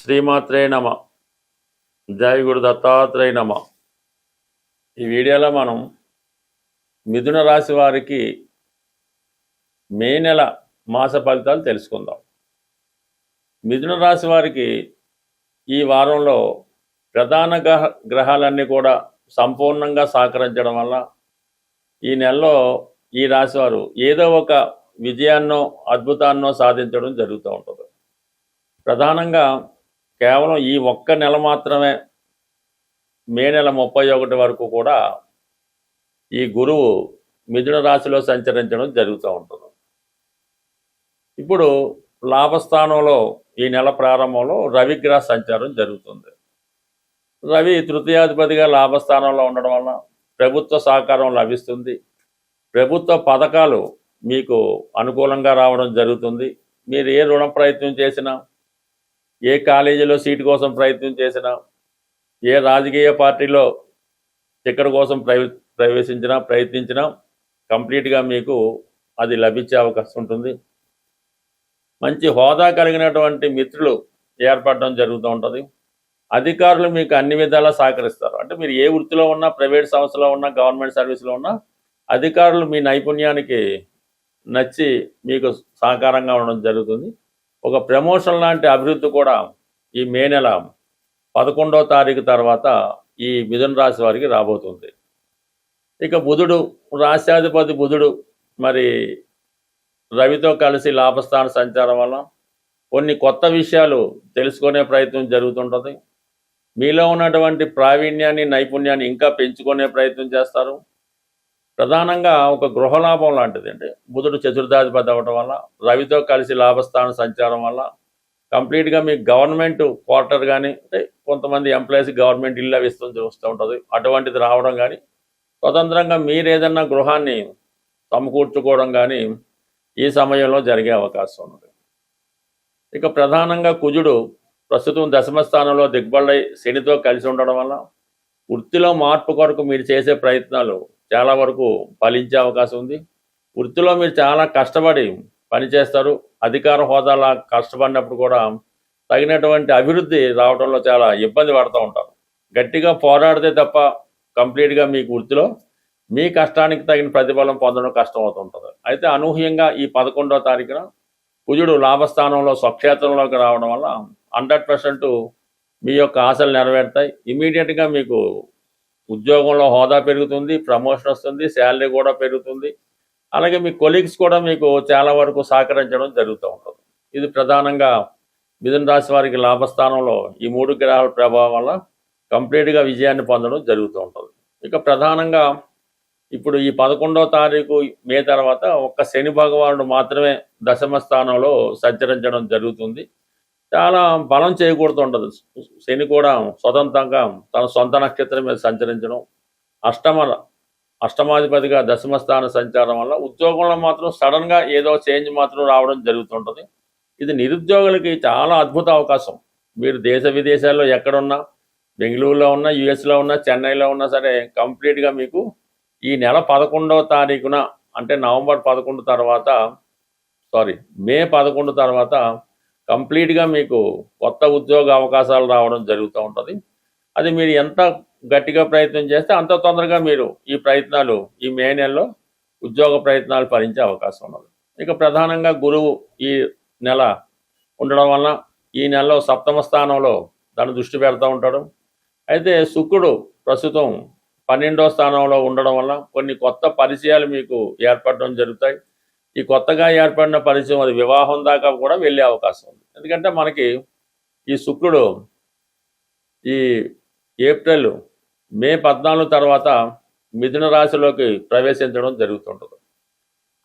శ్రీమాత్రే నమ. జై గురు దత్తాత్రేయ నమ. ఈ వీడియోలో మనం మిథున రాశి వారికి మే నెల మాస ఫలితాలు తెలుసుకుందాం. మిథున రాశి వారికి ఈ వారంలో ప్రధాన గ్రహాలన్నీ కూడా సంపూర్ణంగా సహకరించడం వల్ల ఈ నెలలో ఈ రాశి వారు ఏదో ఒక విజయాన్నో అద్భుతాన్నో సాధించడం జరుగుతూ ఉంటుంది. ప్రధానంగా కేవలం ఈ ఒక్క నెల మాత్రమే, మే నెల 31 వరకు కూడా ఈ గురువు మిథున రాశిలో సంచరించడం జరుగుతూ ఉంటుంది. ఇప్పుడు లాభస్థానంలో ఈ నెల ప్రారంభంలో రవిగ్రహ సంచారం జరుగుతుంది. రవి తృతీయాధిపతిగా లాభస్థానంలో ఉండడం వల్ల ప్రభుత్వ సహకారం లభిస్తుంది. ప్రభుత్వ పథకాలు మీకు అనుకూలంగా రావడం జరుగుతుంది. మీరు ఏ రుణ ప్రయత్నం చేసినా, ఏ కాలేజీలో సీటు కోసం ప్రయత్నం చేసినా, ఏ రాజకీయ పార్టీలో టికెట్ కోసం ప్రయత్నించినా కంప్లీట్గా మీకు అది లభించే అవకాశం ఉంటుంది. మంచి హోదా కలిగినటువంటి మిత్రులు ఏర్పడడం జరుగుతూ ఉంటుంది. అధికారులు మీకు అన్ని విధాలా సహకరిస్తారు. అంటే మీరు ఏ వృత్తిలో ఉన్నా, ప్రైవేట్ సంస్థలో ఉన్నా, గవర్నమెంట్ సర్వీస్లో ఉన్నా, అధికారులు మీ నైపుణ్యానికి నచ్చి మీకు సహకారంగా ఉండడం జరుగుతుంది. ఒక ప్రమోషన్ లాంటి అభివృద్ధి కూడా ఈ మే నెల 11వ తారీఖు తర్వాత ఈ మిథున రాశి వారికి రాబోతుంది. ఇక బుధుడు, రాశ్యాధిపతి బుధుడు మరి రవితో కలిసి లాభస్థాన సంచారం వల్ల కొన్ని కొత్త విషయాలు తెలుసుకునే ప్రయత్నం జరుగుతుంటుంది. మీలో ఉన్నటువంటి ప్రావీణ్యాన్ని, నైపుణ్యాన్ని ఇంకా పెంచుకునే ప్రయత్నం చేస్తారు. ప్రధానంగా ఒక గృహలాభం లాంటిది. అంటే బుధుడు చతుర్థాధిపతి అవ్వడం వల్ల, రవితో కలిసి లాభస్థాన సంచారం వల్ల కంప్లీట్గా మీకు గవర్నమెంట్ క్వార్టర్ కానీ, అంటే కొంతమంది ఎంప్లాయీస్ గవర్నమెంట్ ఇల్లు అవి చూస్తూ ఉంటుంది, అటువంటిది రావడం కానీ, స్వతంత్రంగా మీరు ఏదన్నా గృహాన్ని సమకూర్చుకోవడం కానీ ఈ సమయంలో జరిగే అవకాశం ఉంది. ఇక ప్రధానంగా కుజుడు ప్రస్తుతం దశమ స్థానంలో దిగ్బళ్ళై శనితో కలిసి ఉండడం వల్ల వృత్తిలో మార్పు కొరకు మీరు చేసే ప్రయత్నాలు చాలా వరకు ఫలించే అవకాశం ఉంది. వృత్తిలో మీరు చాలా కష్టపడి పనిచేస్తారు. అధికార హోదాలా కష్టపడినప్పుడు కూడా తగినటువంటి అభివృద్ధి రావడంలో చాలా ఇబ్బంది పడుతూ ఉంటారు. గట్టిగా పోరాడితే తప్ప కంప్లీట్గా మీకు వృత్తిలో మీ కష్టానికి తగిన ప్రతిఫలం పొందడం కష్టం అవుతుంటుంది. అయితే అనూహ్యంగా ఈ 11వ తారీఖున కుజుడు లాభస్థానంలో స్వక్షేత్రంలోకి రావడం వల్ల 100% మీ యొక్క ఆశలు నెరవేరుతాయి. ఇమీడియట్గా మీకు ఉద్యోగంలో హోదా పెరుగుతుంది, ప్రమోషన్ వస్తుంది, శాలరీ కూడా పెరుగుతుంది. అలాగే మీ కొలీగ్స్ కూడా మీకు చాలా వరకు సహకరించడం జరుగుతూ ఉంటుంది. ఇది ప్రధానంగా మిథున రాశి వారికి లాభస్థానంలో ఈ 3 గ్రహాల ప్రభావం వల్ల కంప్లీట్గా విజయాన్ని పొందడం జరుగుతూ ఉంటుంది. ఇక ప్రధానంగా ఇప్పుడు ఈ 11వ తారీఖు మే తర్వాత ఒక్క శని భగవానుడు మాత్రమే దశమ స్థానంలో సంచరించడం జరుగుతుంది. చాలా బలం చేకూరుతుంటుంది. శని కూడా స్వతంత్రంగా తన సొంత నక్షత్రం మీద సంచరించడం, అష్టమాధిపతిగా దశమ స్థాన సంచారం వల్ల ఉద్యోగంలో మాత్రం సడన్గా ఏదో చేంజ్ మాత్రం రావడం జరుగుతుంటుంది. ఇది నిరుద్యోగులకి చాలా అద్భుత అవకాశం. మీరు దేశ విదేశాల్లో ఎక్కడున్నా, బెంగళూరులో ఉన్నా, యుఎస్లో ఉన్నా, చెన్నైలో ఉన్నా సరే కంప్లీట్గా మీకు ఈ నెల 11వ తారీఖున, అంటే నవంబర్ 11 తర్వాత, మే 11 తర్వాత కంప్లీట్గా మీకు కొత్త ఉద్యోగ అవకాశాలు రావడం జరుగుతూ ఉంటుంది. అది మీరు ఎంత గట్టిగా ప్రయత్నం చేస్తే అంత తొందరగా మీరు ఈ ప్రయత్నాలు ఈ మే నెలలో ఉద్యోగ ప్రయత్నాలు ఫలించే అవకాశం ఉన్నది. ఇక ప్రధానంగా గురువు ఈ నెల ఉండడం వల్ల ఈ నెలలో 7వ స్థానంలో తన దృష్టి పెడతా ఉంటాడు. అయితే శుక్రుడు ప్రస్తుతం 12వ స్థానంలో ఉండడం వల్ల కొన్ని కొత్త పరిచయాలు మీకు ఏర్పడడం జరుగుతాయి. ఈ కొత్తగా ఏర్పడిన పరిచయం అది వివాహం దాకా కూడా వెళ్ళే అవకాశం ఉంది. ఎందుకంటే మనకి ఈ శుక్రుడు ఈ ఏప్రిల్ మే 14 తర్వాత మిథున రాశిలోకి ప్రవేశించడం జరుగుతుంటుంది.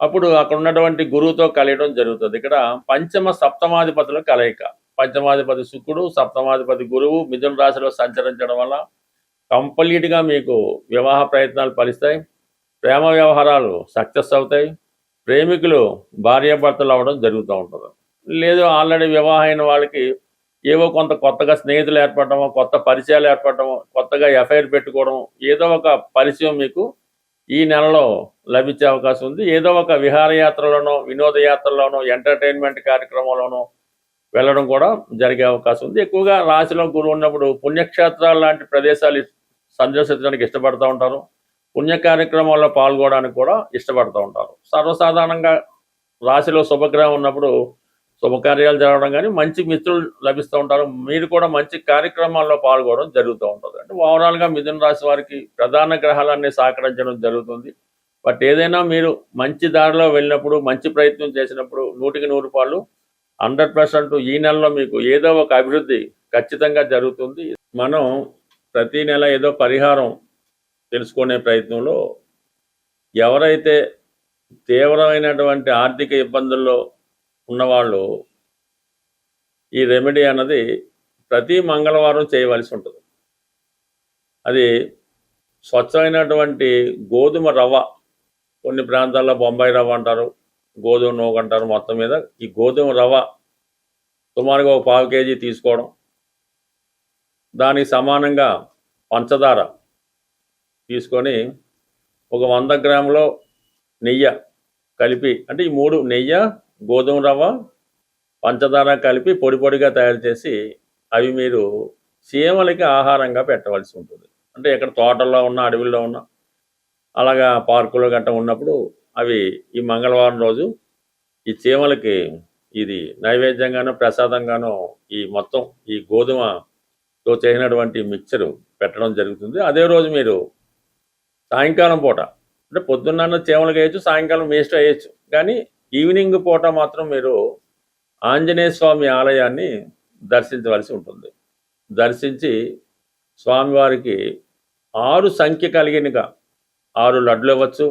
అప్పుడు అక్కడ ఉన్నటువంటి గురువుతో కలియడం జరుగుతుంది. ఇక్కడ పంచమ సప్తమాధిపతుల కలయిక, పంచమాధిపతి శుక్రుడు, సప్తమాధిపతి గురువు మిథున రాశిలో సంచరించడం వల్ల కంప్లీట్గా మీకు వివాహ ప్రయత్నాలు ఫలిస్తాయి. ప్రేమ వ్యవహారాలు సక్సెస్ అవుతాయి. ప్రేమికులు భార్యాభర్తలు అవ్వడం జరుగుతూ ఉంటుంది. లేదు ఆల్రెడీ వివాహం అయిన వాళ్ళకి ఏవో కొంత కొత్తగా స్నేహితులు ఏర్పడటమో, కొత్త పరిచయాలు ఏర్పడటమో, కొత్తగా ఎఫ్ఐఆర్ పెట్టుకోవడం, ఏదో ఒక పరిచయం మీకు ఈ నెలలో లభించే అవకాశం ఉంది. ఏదో ఒక విహారయాత్రలోనో, వినోదయాత్రలోనో, ఎంటర్టైన్మెంట్ కార్యక్రమంలోనో వెళ్ళడం కూడా జరిగే అవకాశం ఉంది. ఎక్కువగా రాశిలో గురువు ఉన్నప్పుడు పుణ్యక్షేత్రాలు లాంటి ప్రదేశాలు సందర్శించడానికి ఇష్టపడుతూ ఉంటారు. పుణ్య కార్యక్రమాల్లో పాల్గొనడానికి కూడా ఇష్టపడుతూ ఉంటారు. సర్వసాధారణంగా రాశిలో శుభగ్రహం ఉన్నప్పుడు శుభకార్యాలు జరగడం కానీ మంచి మిత్రులు లభిస్తూ ఉంటారు. మీరు కూడా మంచి కార్యక్రమాల్లో పాల్గొనడం జరుగుతూ ఉంటుంది. అంటే ఓవరాల్గా మిథున రాశి వారికి ప్రధాన గ్రహాలన్నీ సహకరించడం జరుగుతుంది. బట్ ఏదైనా మీరు మంచి దారిలో వెళ్ళినప్పుడు, మంచి ప్రయత్నం చేసినప్పుడు 100% 100% ఈ నెలలో మీకు ఏదో ఒక అభివృద్ధి ఖచ్చితంగా జరుగుతుంది. మనం ప్రతి నెల ఏదో పరిహారం తెలుసుకునే ప్రయత్నంలో ఎవరైతే తీవ్రమైనటువంటి ఆర్థిక ఇబ్బందుల్లో ఉన్నవాళ్ళు ఈ రెమెడీ అన్నది ప్రతి మంగళవారం చేయవలసి ఉంటుంది. అది స్వచ్ఛమైనటువంటి గోధుమ రవ్వ, కొన్ని ప్రాంతాల్లో బొంబాయి రవ్వ అంటారు, గోధుమ నూక అంటారు. మొత్తం మీద ఈ గోధుమ రవ్వ సుమారుగా ఒక 1/4 కేజీ తీసుకోవడం, దానికి సమానంగా పంచదార తీసుకొని ఒక 100 గ్రాములో నెయ్యి కలిపి, అంటే ఈ 3 నెయ్యి, గోధుమ రవ్వ, పంచదార కలిపి పొడి పొడిగా తయారు చేసి అవి మీరు చీమలకి ఆహారంగా పెట్టవలసి ఉంటుంది. అంటే ఎక్కడ తోటల్లో ఉన్న, అడవిలో ఉన్న, అలాగా పార్కులో గట్ట ఉన్నప్పుడు అవి ఈ మంగళవారం రోజు ఈ చీమలకి ఇది నైవేద్యంగానో ప్రసాదంగానో ఈ మొత్తం ఈ గోధుమతో చేసినటువంటి మిక్చరు పెట్టడం జరుగుతుంది. అదే రోజు మీరు సాయంకాలం పూట, అంటే పొద్దున్న చీమలకి వేయచ్చు, సాయంకాలం వేస్ట్ వేయచ్చు, కానీ ఈవినింగ్ పూట మాత్రం మీరు ఆంజనేయ స్వామి ఆలయాన్ని దర్శించవలసి ఉంటుంది. దర్శించి స్వామివారికి 6 సంఖ్య కలిగినగా 6 లడ్లు ఇవ్వచ్చు,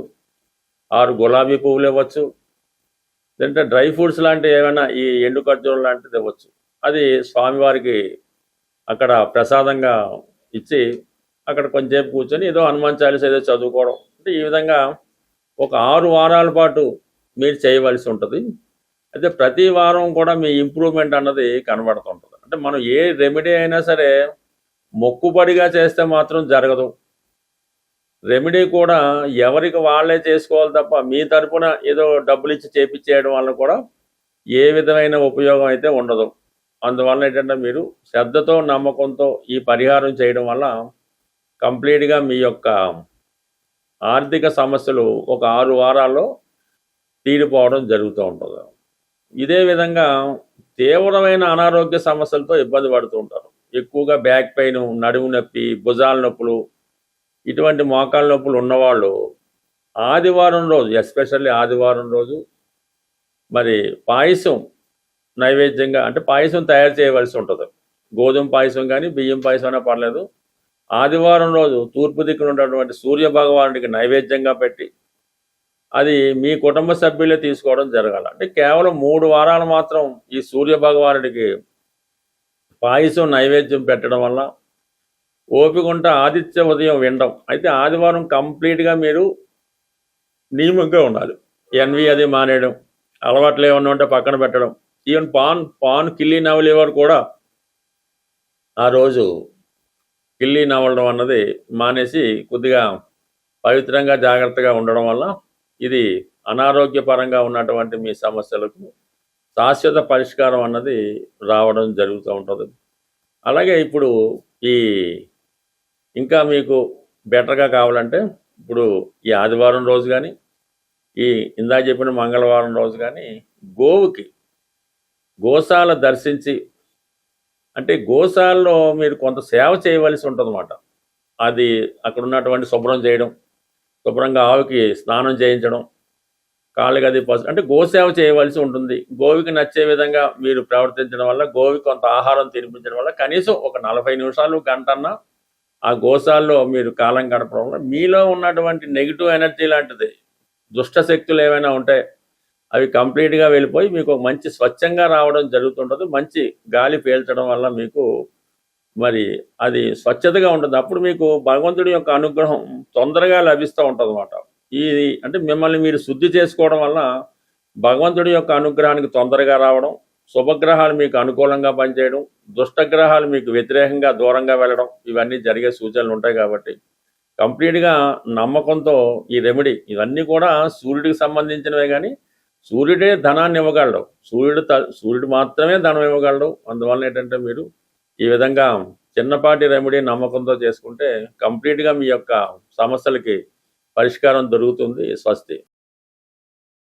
6 గులాబీ పువ్వులు ఇవ్వచ్చు, లేదంటే డ్రై ఫ్రూట్స్ లాంటివి ఏమైనా ఈ ఎండు ఖర్జూరం లాంటిది ఇవ్వచ్చు. అది స్వామివారికి అక్కడ ప్రసాదంగా ఇచ్చి అక్కడ కొంచెంసేపు కూర్చొని ఏదో హనుమాన్ చాలీసా ఏదో చదువుకోవడం. అంటే ఈ విధంగా ఒక 6 వారాల పాటు మీరు చేయవలసి ఉంటుంది. అయితే ప్రతి వారం కూడా మీ ఇంప్రూవ్మెంట్ అన్నది కనబడుతుంటుంది. అంటే మనం ఏ రెమెడీ అయినా సరే మొక్కుబడిగా చేస్తే మాత్రం జరగదు. రెమెడీ కూడా ఎవరికి వాళ్ళే చేసుకోవాలి తప్ప మీ తరపున ఏదో డబ్బులు ఇచ్చి చేపించేయడం వల్ల కూడా ఏ విధమైన ఉపయోగం అయితే ఉండదు. అందువల్ల ఏంటంటే మీరు శ్రద్ధతో, నమ్మకంతో ఈ పరిహారం చేయడం వల్ల కంప్లీట్గా మీ యొక్క ఆర్థిక సమస్యలు ఒక 6 వారాల్లో తీరిపోవడం జరుగుతూ ఉంటుంది. ఇదే విధంగా తీవ్రమైన అనారోగ్య సమస్యలతో ఇబ్బంది పడుతూ ఉంటారు. ఎక్కువగా బ్యాక్ పెయిన్, నడుము నొప్పి, భుజాల నొప్పులు, ఇటువంటి మోకాళ్ళ నొప్పులు ఉన్నవాళ్ళు ఆదివారం రోజు, ఎస్పెషల్లీ ఆదివారం రోజు మరి పాయసం నైవేద్యంగా, అంటే పాయసం తయారు చేయవలసి ఉంటుంది. గోధుమ పాయసం కానీ బియ్యం పాయసం అయినా పర్లేదు. ఆదివారం రోజు తూర్పు దిక్కున ఉన్నటువంటి సూర్య భగవానుడికి నైవేద్యంగా పెట్టి అది మీ కుటుంబ సభ్యులే తీసుకోవడం జరగాలి. అంటే కేవలం 3 వారాలు మాత్రం ఈ సూర్య భగవానుడికి పాయసం నైవేద్యం పెట్టడం వల్ల ఓపిక ఉంటే ఆదిత్య ఉదయం వినడం. అయితే ఆదివారం కంప్లీట్గా మీరు నియమంగా ఉండాలి. ఎన్వి అది మానేయడం, అలవాట్లు ఏమన్నా ఉంటే పక్కన పెట్టడం. ఈవెన్ పాన్ కిల్లి నవలేవారు కూడా ఆ రోజు కిల్లి నవలడం అన్నది మానేసి కొద్దిగా పవిత్రంగా జాగ్రత్తగా ఉండడం వల్ల ఇది అనారోగ్యపరంగా ఉన్నటువంటి మీ సమస్యలకు శాశ్వత పరిష్కారం అన్నది రావడం జరుగుతూ ఉంటుంది. అలాగే ఇప్పుడు ఈ ఇంకా మీకు బెటర్గా కావాలంటే ఇప్పుడు ఈ ఆదివారం రోజు కానీ, ఈ ఇందాక చెప్పిన మంగళవారం రోజు కానీ గోవుకి గోశాల దర్శించి, అంటే గోశాలలో మీరు కొంత సేవ చేయవలసి ఉంటుందన్నమాట. అది అక్కడ ఉన్నటువంటి శుభ్రం చేయడం, శుభ్రంగా ఆవుకి స్నానం చేయించడం, కాళ్ళకి అది అంటే గోసేవ చేయవలసి ఉంటుంది. గోవికి నచ్చే విధంగా మీరు ప్రవర్తించడం వల్ల, గోవికి కొంత ఆహారం తినిపించడం వల్ల కనీసం ఒక 40 నిమిషాలు, గంటన్నా ఆ గోశాలలో మీరు కాలం గడపడం వల్ల మీలో ఉన్నటువంటి నెగిటివ్ ఎనర్జీ లాంటిది, దుష్ట శక్తులు ఏమైనా ఉంటే అవి కంప్లీట్గా వెళ్ళిపోయి మీకు మంచి స్వచ్ఛంగా రావడం జరుగుతుంటుంది. మంచి గాలి పీల్చడం వల్ల మీకు మరి అది స్వచ్ఛతగా ఉంటుంది. అప్పుడు మీకు భగవంతుడి యొక్క అనుగ్రహం తొందరగా లభిస్తూ ఉంటుంది అన్నమాట. ఇది అంటే మిమ్మల్ని మీరు శుద్ధి చేసుకోవడం వల్ల భగవంతుడి యొక్క అనుగ్రహానికి తొందరగా రావడం, శుభగ్రహాలు మీకు అనుకూలంగా పనిచేయడం, దుష్టగ్రహాలు మీకు వ్యతిరేకంగా దూరంగా వెళ్ళడం, ఇవన్నీ జరిగే సూచనలు ఉంటాయి. కాబట్టి కంప్లీట్గా నమ్మకంతో ఈ రెమెడీ, ఇవన్నీ కూడా సూర్యుడికి సంబంధించినవే, కానీ సూర్యుడే ధనాన్ని ఇవ్వగలడు. సూర్యుడు మాత్రమే ధనం ఇవ్వగలడు. అందువల్ల ఏంటంటే మీరు ఈ విధంగా చిన్నపాటి రెమెడీ నమ్మకంతో చేసుకుంటే కంప్లీట్గా మీ యొక్క సమస్యలకి పరిష్కారం దొరుకుతుంది. స్వస్తి.